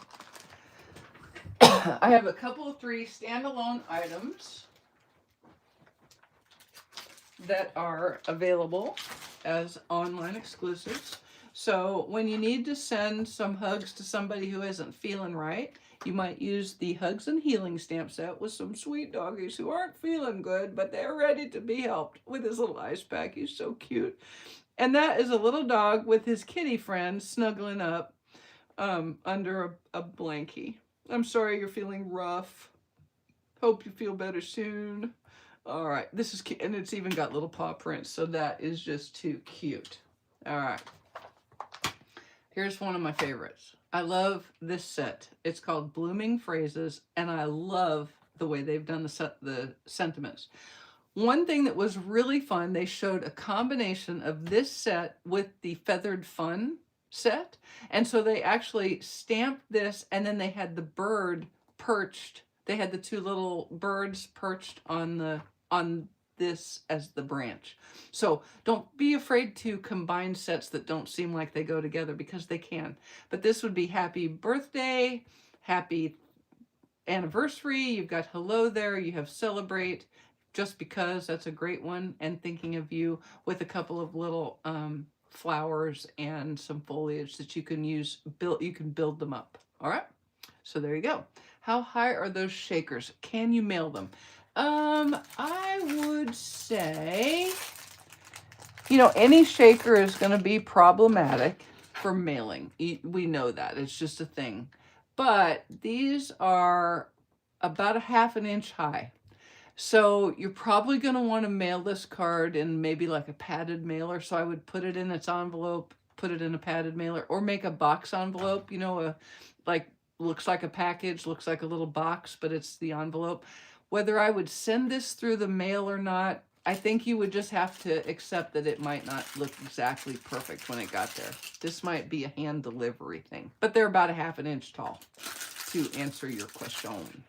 S1: I have a couple of 3 standalone items that are available as online exclusives. So when you need to send some hugs to somebody who isn't feeling right, you might use the Hugs and Healing stamp set with some sweet doggies who aren't feeling good, but they're ready to be helped with his little ice pack. He's so cute. And that is a little dog with his kitty friend snuggling up under a blankie. I'm sorry you're feeling rough. Hope you feel better soon. All right, this is cute, and it's even got little paw prints, so that is just too cute. All right, here's one of my favorites. I love this set. It's called Blooming Phrases, and I love the way they've done the sentiments. One thing that was really fun, they showed a combination of this set with the Feathered Fun set, and so they actually stamped this, and then they had the bird perched. They had the 2 little birds perched on this as the branch. So don't be afraid to combine sets that don't seem like they go together, because they can. But this would be happy birthday, happy anniversary. You've got hello there. You have celebrate, just because. That's a great one. And thinking of you, with a couple of little flowers and some foliage that you can use. You can build them up. All right. So there you go. How high are those shakers? Can you mail them? I would say, you know, any shaker is going to be problematic for mailing. We know that. It's just a thing. But these are about a ½ an inch high. So you're probably going to want to mail this card in maybe like a padded mailer. So I would put it in its envelope put it in a padded mailer, or make a box envelope, you know, like looks like a package, looks like a little box, but it's the envelope. Whether I would send this through the mail or not, I think you would just have to accept that it might not look exactly perfect when it got there. This might be a hand delivery thing, but they're about a ½ an inch tall, to answer your question.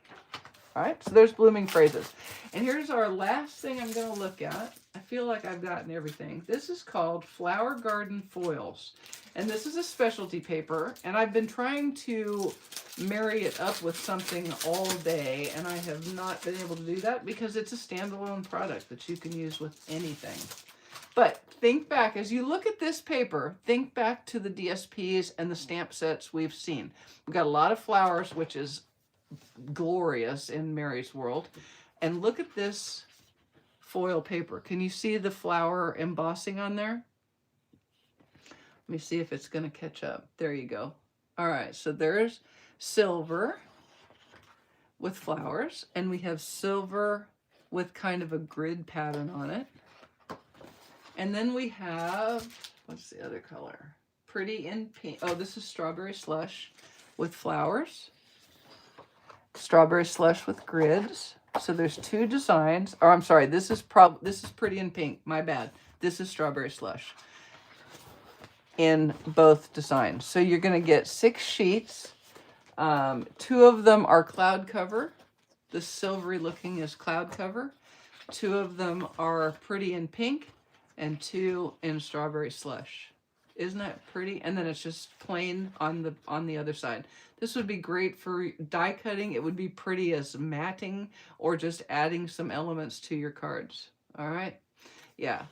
S1: All right, so there's blooming phrases. And here's our last thing I'm going to look at. I feel like I've gotten everything. This is called Flower Garden Foils. And this is a specialty paper. And I've been trying to marry it up with something all day. And I have not been able to do that because it's a standalone product that you can use with anything. But think back, as you look at this paper, think back to the DSPs and the stamp sets we've seen. We've got a lot of flowers, which is glorious in Mary's world. And look at this foil paper. Can you see the flower embossing on there? Let me see if it's going to catch up. There you go. All right, so there's silver with flowers, and we have silver with kind of a grid pattern on it. And then we have, what's the other color? Pretty in pink. Oh, this is Strawberry Slush with flowers. Strawberry Slush with grids. So there's two designs. Or I'm sorry, this is Pretty in Pink. My bad. This is Strawberry Slush in both designs. So you're going to get 6 sheets. 2 of them are cloud cover. The silvery looking is cloud cover. 2 of them are Pretty in Pink, and 2 in Strawberry Slush. Isn't that pretty? And then it's just plain on the other side. This would be great for die cutting. It would be pretty as matting or just adding some elements to your cards. All right. Yeah.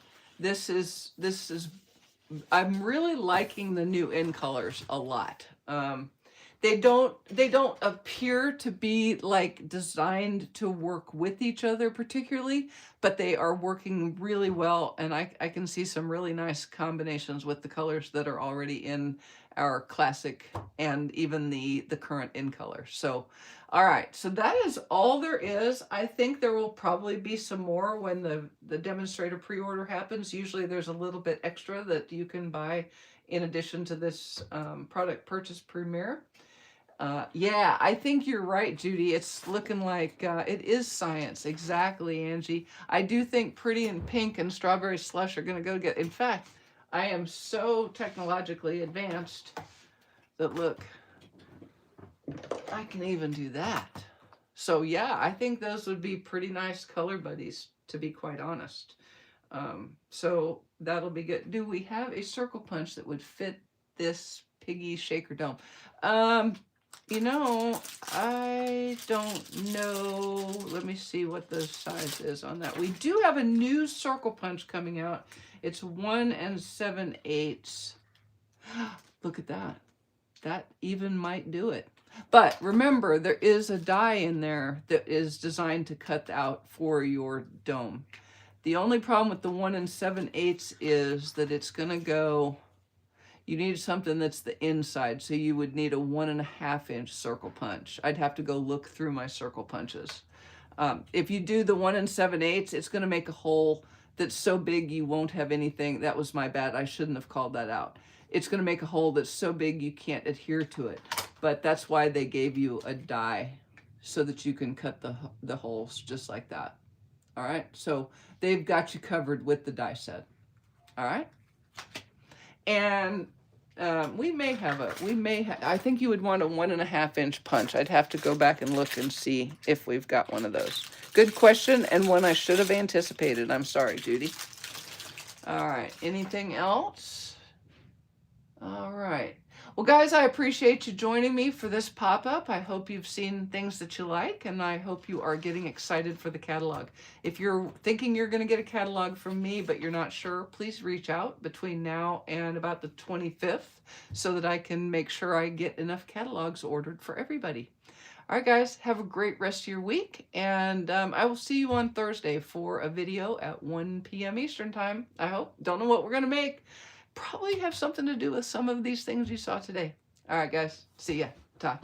S1: This is, I'm really liking the new in colors a lot. They don't appear to be like designed to work with each other particularly, but they are working really well. And I can see some really nice combinations with the colors that are already in our classic and even the current in color. So, all right, so that is all there is. I think there will probably be some more when the demonstrator pre-order happens. Usually there's a little bit extra that you can buy in addition to this product purchase premiere. Yeah, I think you're right, Judy. It's looking like it is science. Exactly, Angie. I do think Pretty in Pink and Strawberry Slush are going to go get... In fact, I am so technologically advanced that, look, I can even do that. So, yeah, I think those would be pretty nice color buddies, to be quite honest. So that'll be good. Do we have a circle punch that would fit this piggy shaker dome? You know, I don't know. Let me see what the size is on that. We do have a new circle punch coming out. It's 1 7/8. Look at that. That even might do it. But remember, there is a die in there that is designed to cut out for your dome. The only problem with the 1 7/8 is that it's going to go... You need something that's the inside, so you would need a 1.5 inch circle punch. I'd have to go look through my circle punches. If you do the 1 7/8, it's going to make a hole that's so big you won't have anything. That was my bad. I shouldn't have called that out. It's going to make a hole that's so big you can't adhere to it. But that's why they gave you a die, so that you can cut the holes just like that. All right? So they've got you covered with the die set. All right? And I think you would want a 1.5 inch punch. I'd have to go back and look and see if we've got one of those. Good question, and one I should have anticipated. I'm sorry, Judy. All right, anything else? All right. Well, guys, I appreciate you joining me for this pop-up. I hope you've seen things that you like, and I hope you are getting excited for the catalog. If you're thinking you're going to get a catalog from me, but you're not sure, please reach out between now and about the 25th so that I can make sure I get enough catalogs ordered for everybody. All right, guys, have a great rest of your week, and I will see you on Thursday for a video at 1 p.m. Eastern Time, I hope. Don't know what we're going to make. Probably have something to do with some of these things you saw today. All right, guys. See ya. Ta.